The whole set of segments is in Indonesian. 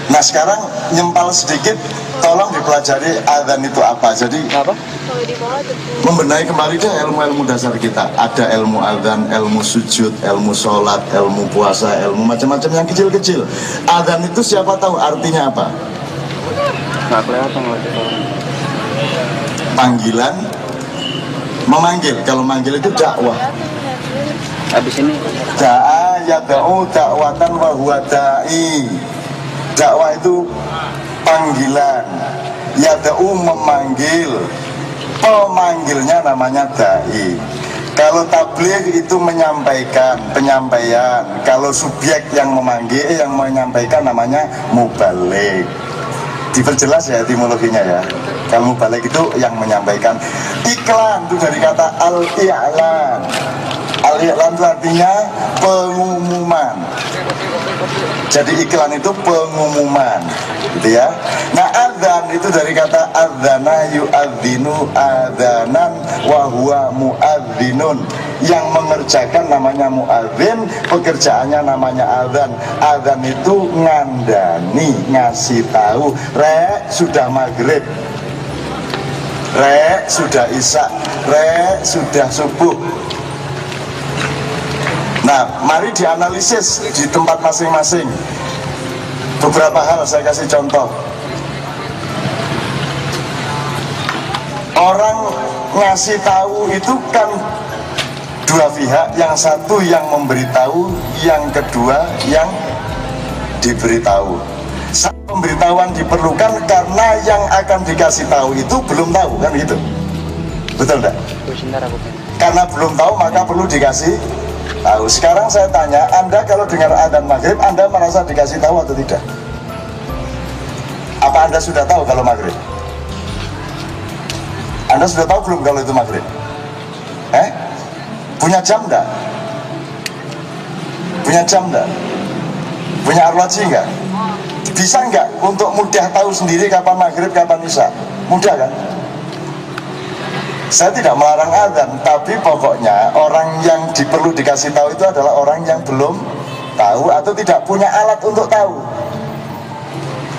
Nah sekarang nyempal sedikit, tolong dipelajari adzan itu apa. Jadi Apa? membenahi kembali deh ilmu-ilmu dasar kita. Ada ilmu adzan, ilmu sujud, ilmu sholat, ilmu puasa, ilmu macam-macam yang kecil-kecil. Adzan itu siapa tahu artinya apa? Nggak kelihatan loh itu. Panggilan, memanggil. Kalau manggil itu dakwah. Habis ini Da'a yada'u da'watan wa huwa da'i. Dakwah itu panggilan, yada'u memanggil, pemanggilnya namanya da'i. Kalau tabligh itu menyampaikan, penyampaian. Kalau subjek yang memanggil, yang menyampaikan namanya mubaligh. Diperjelas ya etimologinya ya. Kalau mubaligh itu yang menyampaikan. Iklan itu dari kata al-i'lan. Al-i'lan itu artinya pengumuman. Jadi iklan itu pengumuman, gitu ya. Nah adzan itu dari kata adzana yu'adzinu adzanan wa huwa mu'adzinun. Yang mengerjakan namanya mu'adzin, pekerjaannya namanya adzan. Adzan itu ngandani, ngasih tahu, rek sudah maghrib, rek sudah isya, rek sudah subuh. Nah, mari dianalisis di tempat masing-masing. Beberapa hal saya kasih contoh. Orang ngasih tahu itu kan dua pihak, yang satu yang memberitahu, yang kedua yang diberitahu. Pemberitahuan diperlukan karena yang akan dikasih tahu itu belum tahu, kan gitu. Betul enggak? Karena belum tahu maka perlu dikasih tahu. Sekarang saya tanya, Anda kalau dengar adzan maghrib, Anda merasa dikasih tahu atau tidak? Apa Anda sudah tahu kalau maghrib? Anda sudah tahu belum kalau itu maghrib? Punya jam enggak? Punya jam enggak? Punya arloji enggak? Bisa enggak untuk mudah tahu sendiri kapan maghrib, kapan isya? Mudah kan? Saya tidak melarang adzan, tapi pokoknya orang yang perlu dikasih tahu itu adalah orang yang belum tahu atau tidak punya alat untuk tahu.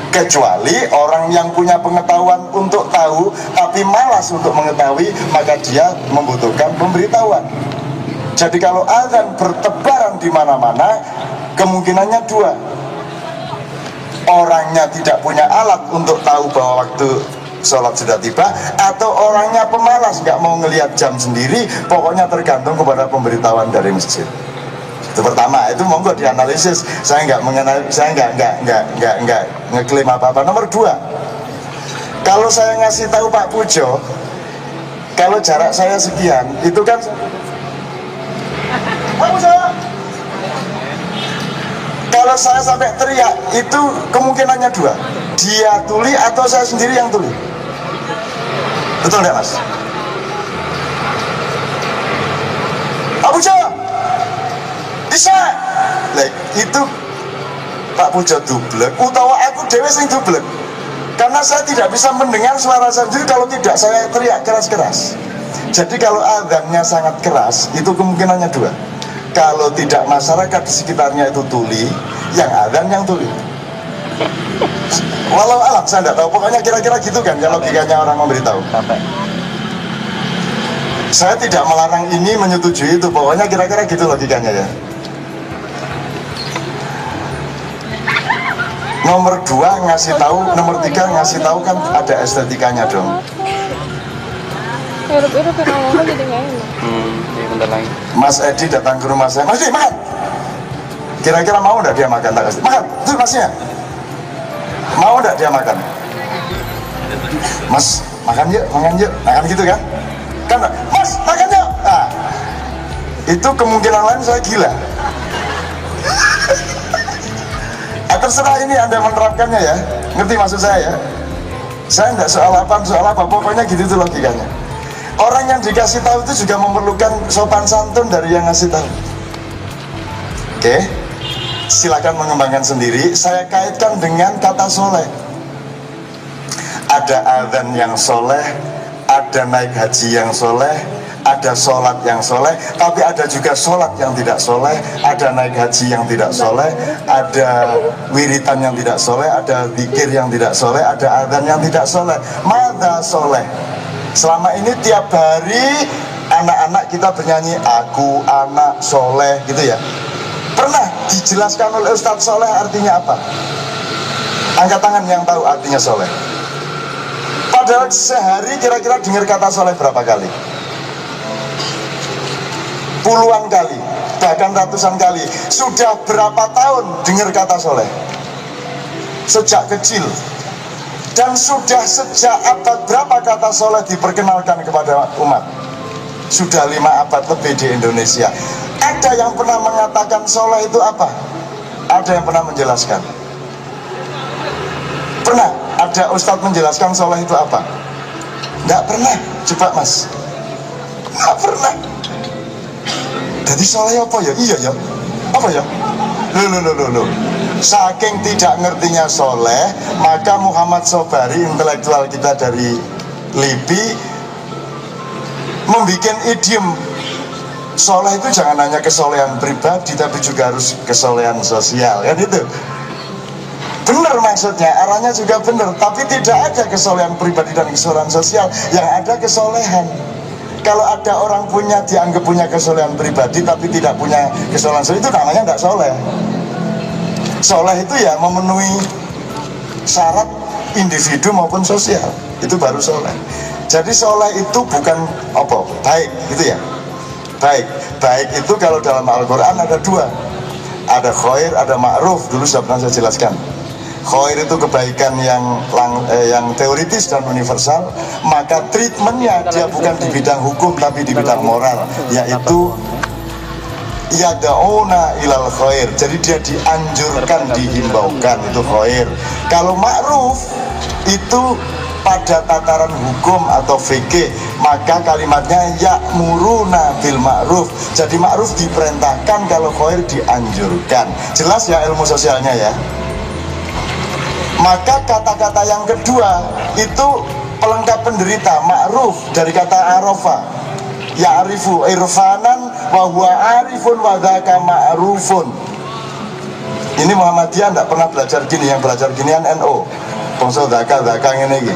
Kecuali orang yang punya pengetahuan untuk tahu tapi malas untuk mengetahui, maka dia membutuhkan pemberitahuan. Jadi kalau adzan bertebaran di mana-mana, kemungkinannya dua. Orangnya tidak punya alat untuk tahu bahwa waktu sholat sudah tiba, atau orangnya pemalas, nggak mau ngelihat jam sendiri, pokoknya tergantung kepada pemberitahuan dari masjid. Itu pertama, itu monggo dianalisis. Saya nggak ngeklaim apa-apa. Nomor dua, kalau saya ngasih tahu Pak Pujo, kalau jarak saya sekian, itu kan Pak Pujo, kalau saya sampai teriak, itu kemungkinannya dua, dia tuli atau saya sendiri yang tuli. Betul nggak mas? Pak Pujo bisa itu Pak Pujo dublek utawa aku dewe sing dublek, karena saya tidak bisa mendengar suara saya sendiri kalau tidak saya teriak keras-keras. Jadi kalau adzannya sangat keras, itu kemungkinannya dua. Kalau tidak masyarakat di sekitarnya itu tuli, yang adzan yang tuli. Walau alam saya tidak tahu, pokoknya kira-kira gitu kan ya logikanya orang memberitahu. Saya tidak melarang ini, menyetujui itu, pokoknya kira-kira gitu logikanya ya. Nomor dua ngasih tahu, nomor tiga ngasih tahu kan ada estetikanya dong. Mas Edi datang ke rumah saya, Mas Edi makan. Kira-kira mau enggak dia makan? Tak kasih makan, itu masnya. Mau enggak dia makan? Mas makan yuk, makan gitu kan? Kan, Mas makan yuk. Nah, itu kemungkinan lain saya gila. Terserah ini Anda menerapkannya ya, ngerti maksud saya ya? Saya enggak soal apa, pokoknya gitu itu logikanya. Orang yang dikasih tahu itu juga memerlukan sopan santun dari yang ngasih tahu. Oke, silakan mengembangkan sendiri. Saya kaitkan dengan kata soleh. Ada adzan yang soleh, ada naik haji yang soleh, ada sholat yang soleh, tapi ada juga sholat yang tidak soleh, ada naik haji yang tidak soleh, ada wiritan yang tidak soleh, ada zikir yang tidak soleh, ada adzan yang tidak soleh. Mada soleh? Selama ini tiap hari anak-anak kita bernyanyi aku anak soleh gitu ya. Pernah dijelaskan oleh Ustadz soleh artinya apa? Angkat tangan yang tahu artinya soleh. Padahal sehari kira-kira dengar kata soleh berapa kali? Puluhan kali, bahkan ratusan kali. Sudah berapa tahun dengar kata soleh? Sejak kecil. Dan sudah sejak abad berapa kata soleh diperkenalkan kepada umat? Sudah 5 abad lebih di Indonesia. Ada yang pernah mengatakan soleh itu apa? Ada yang pernah menjelaskan? Pernah? Ada ustadz menjelaskan soleh itu apa? Tidak pernah. Coba mas. Tidak pernah. Jadi soleh apa ya? Iya ya. Apa ya? Loh. Saking tidak ngertinya soleh, maka Muhammad Sobari, intelektual kita dari LIPI, membuat idiom soleh itu jangan hanya kesolehan pribadi, tapi juga harus kesolehan sosial, kan itu? Benar maksudnya, arahnya juga benar, tapi tidak ada kesolehan pribadi dan kesolehan sosial, yang ada kesolehan. Kalau ada orang dianggap punya kesolehan pribadi tapi tidak punya kesolehan sosial, itu namanya tidak soleh. Soleh itu ya memenuhi syarat individu maupun sosial, itu baru soleh. Jadi soleh itu bukan apa, baik gitu ya. Baik itu kalau dalam Al-Quran ada 2, ada khair, ada ma'ruf. Dulu sudah pernah saya jelaskan. Khair itu kebaikan yang teoritis dan universal, maka treatmentnya dia bukan di bidang hukum tapi di bidang moral, yaitu yada'una ilal khair. Jadi dia dianjurkan, dihimbaukan, itu khair. Kalau ma'ruf itu pada tataran hukum atau fikih, maka kalimatnya ya'muruna bil ma'ruf. Jadi ma'ruf diperintahkan, kalau khair dianjurkan. Jelas ya ilmu sosialnya ya. Maka kata-kata yang kedua itu pelengkap penderita. Ma'ruf dari kata arafa, ya'rifu irfanan wa huwa arifun wa dzaka ma'rufun. Ini Muhammadiyah tidak pernah belajar gini, yang belajar ginian NO. Bangsa dzaka ngene iki.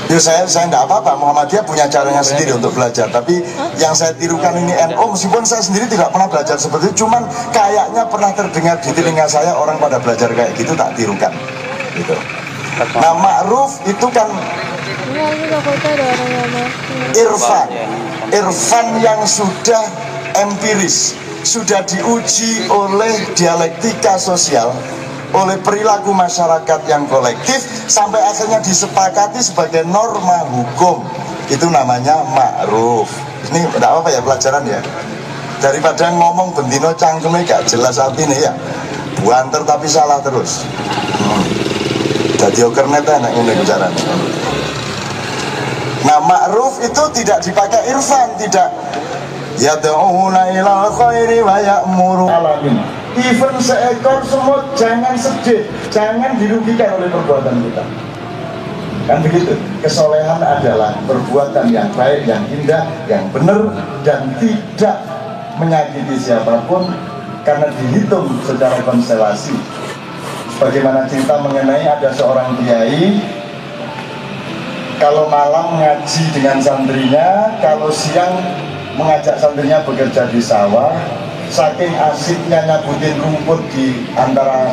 Ya saya tidak apa-apa, Muhammadiyah punya caranya sendiri untuk belajar. Tapi yang saya tirukan ini NO, meskipun saya sendiri tidak pernah belajar seperti itu, cuman kayaknya pernah terdengar di telinga saya orang pada belajar kayak gitu, tak tirukan gitu. Nah ma'ruf itu kan irfan yang sudah empiris, sudah diuji oleh dialektika sosial, oleh perilaku masyarakat yang kolektif, sampai akhirnya disepakati sebagai norma hukum. Itu namanya ma'ruf. Ini tidak apa ya pelajaran ya, daripada ngomong bendino cangkeme gak jelas artinya ya, buanter tapi salah terus. Jadi okernet enak ini bicara. Nah ma'ruf itu tidak dipakai irfan, tidak yad'una ilal khairi wa ya'muru alamin. Even seekor semut jangan sedih, jangan dirugikan oleh perbuatan kita. Kan begitu. Kesolehan adalah perbuatan yang baik, yang indah, yang benar, dan tidak menyakiti siapapun, karena dihitung secara konstelasi. Bagaimana cerita mengenai ada seorang kiai, kalau malam ngaji dengan santrinya, kalau siang mengajak santrinya bekerja di sawah. Saking asiknya nyabutin rumput di antara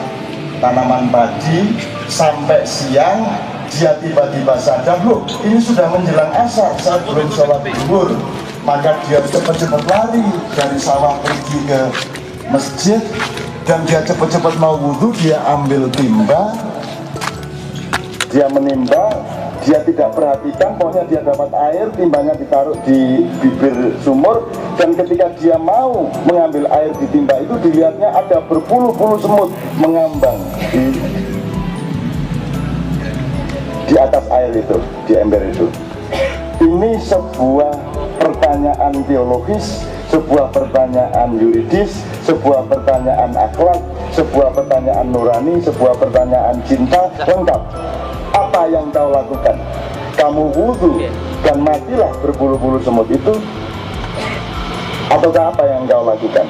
tanaman padi, sampai siang dia tiba-tiba sadar, loh ini sudah menjelang asar, saya belum sholat zuhur. Maka dia cepat-cepat lari dari sawah pergi ke masjid, dan dia cepat-cepat mau wudhu, dia ambil timba, dia menimba, dia tidak perhatikan, pokoknya dia dapat air, timbanya ditaruh di bibir sumur, dan ketika dia mau mengambil air di timba itu, dilihatnya ada berpuluh-puluh semut mengambang di atas air itu, di ember itu. Ini sebuah pertanyaan teologis, sebuah pertanyaan yuridis, sebuah pertanyaan akhlak, sebuah pertanyaan nurani, sebuah pertanyaan cinta, lengkap. Apa yang kau lakukan? kamu wudhu dan matilah berbulu-bulu semut itu, ataukah apa yang engkau lakukan?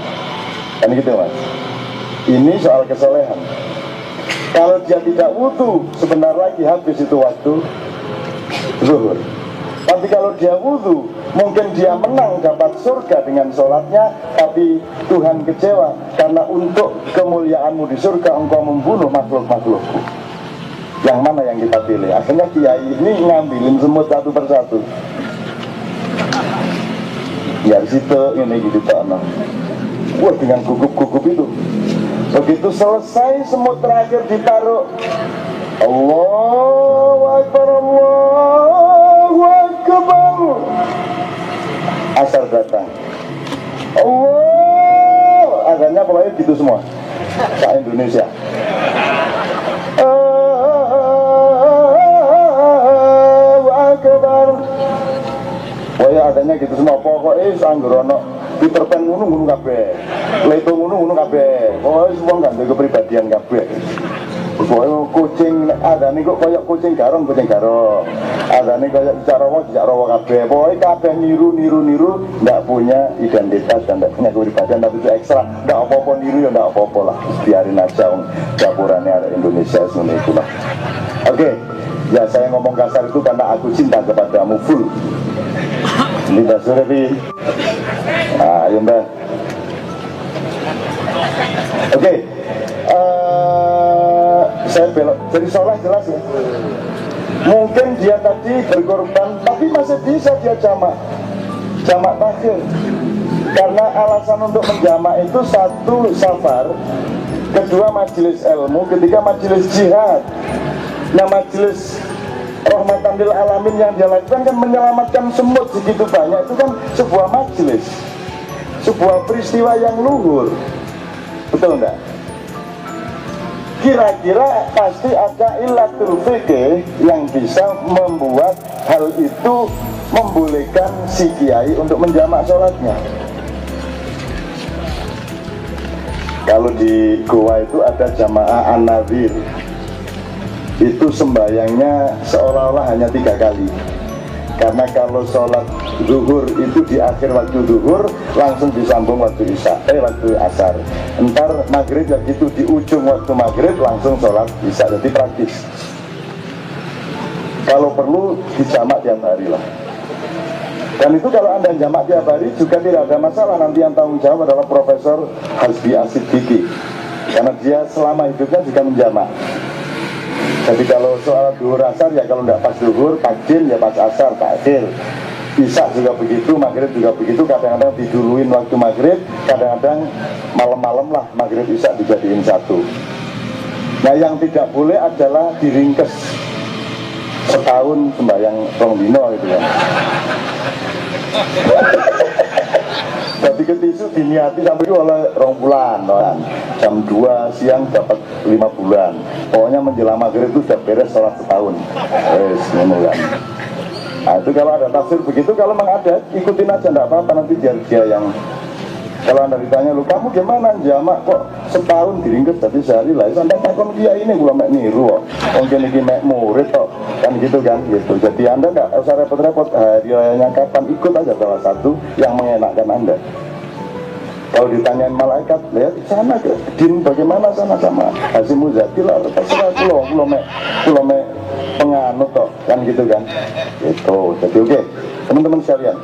Kan gitu mas. Ini soal kesolehan. Kalau dia tidak wudhu, sebentar lagi habis itu waktu zuhur. Tapi kalau dia wudhu, mungkin dia menang dapat surga dengan sholatnya, tapi Tuhan kecewa karena untuk kemuliaanmu di surga engkau membunuh makhluk-makhlukku. Yang mana yang kita pilih? Akhirnya kiai ini ngambilin semut satu persatu. Ya situ ini gitu Pak. Wah, dengan gugup-gugup itu. Begitu selesai semut terakhir ditaruh, Allahu Akbar, Allahu Akbar. Asar datang. Allah, azannya pokoknya gitu semua. Sa Indonesia. Allahu Akbar. Pokoknya adanya gitu semua. Pokoknya sanggerono Peter Pan ngono kabeh. Leto ngono kabeh. Pokoknya semua nggak ada kepribadian kabeh. Pokoknya kucing adane kok koyok kucing garong. Adane koyok Jarawa kabeh. Pokoknya kabeh niru nggak punya identitas dan nggak punya kepribadian, tapi itu ekstra. Nggak apa-apa niru ya nggak apa-apa lah. Biarin aja gapurannya ada Indonesia semuanya itulah. Oke, ya saya ngomong kasar itu karena aku cinta kepadamu full. Mbak Surevi. Ayo Mbak. Oke. Saya belok. Jadi sholat jelas ya. Mungkin dia tadi berkorban, tapi masih bisa dia jamak takhir. Karena alasan untuk menjamak itu satu safar, kedua majelis ilmu, ketiga majelis jihad. Nah majelis rahmatan lil alamin yang dia lakukan kan menyelamatkan semut segitu banyak, itu kan sebuah majelis, sebuah peristiwa yang luhur, betul enggak? Kira-kira pasti ada ilatul fikih yang bisa membuat hal itu membolehkan si kiai untuk menjamak sholatnya. Kalau di Goa itu ada jamaah an-nadhir, itu sembayangnya seolah-olah hanya 3 kali. Karena kalau sholat zuhur itu di akhir waktu zuhur langsung disambung waktu waktu asar. Ntar maghrib ya gitu, di ujung waktu maghrib langsung sholat isya. Jadi praktis. Kalau perlu dijamak tiap hari lah. Dan itu kalau anda jamak tiap hari juga tidak ada masalah. Nanti yang tanggung jawab adalah Profesor Hasbi Asidiki, karena dia selama hidupnya juga menjamak. Jadi kalau soal duhur asar ya kalau tidak pas duhur, takdim ya pas asar, takdir. Isya juga begitu, maghrib juga begitu. Kadang-kadang diduluin waktu maghrib, kadang-kadang malam-malam lah maghrib isya dijadiin satu. Nah yang tidak boleh adalah diringkes setahun sembahyang Rongbino gitu ya. Jadi ketisu diniati sampai oleh 2 bulan, jam 2 siang dapat 5 bulan. Pokoknya menjelang maghrib itu sudah beres sholat setahun. Kan. Nah itu kalau ada tafsir begitu, kalau memang ada ikutin aja, enggak apa-apa, nanti dia yang. Kalau anda ditanya, lu kamu gimana jamak kok setahun diringkes tapi sehari lah, itu anda takon dia ini gula mek niru, mungkin ini mek murid kok, kan gitu kan gitu. Jadi anda nggak usah repot-repot, hari rayanya kapan, ikut aja salah satu yang mengenakkan anda. Kalau ditanyain malaikat, lihat sana ke din bagaimana sana sama Hasim Muzati lah, terserah pulau mek penganut kok, kan gitu kan. Itu jadi oke, teman-teman sekalian.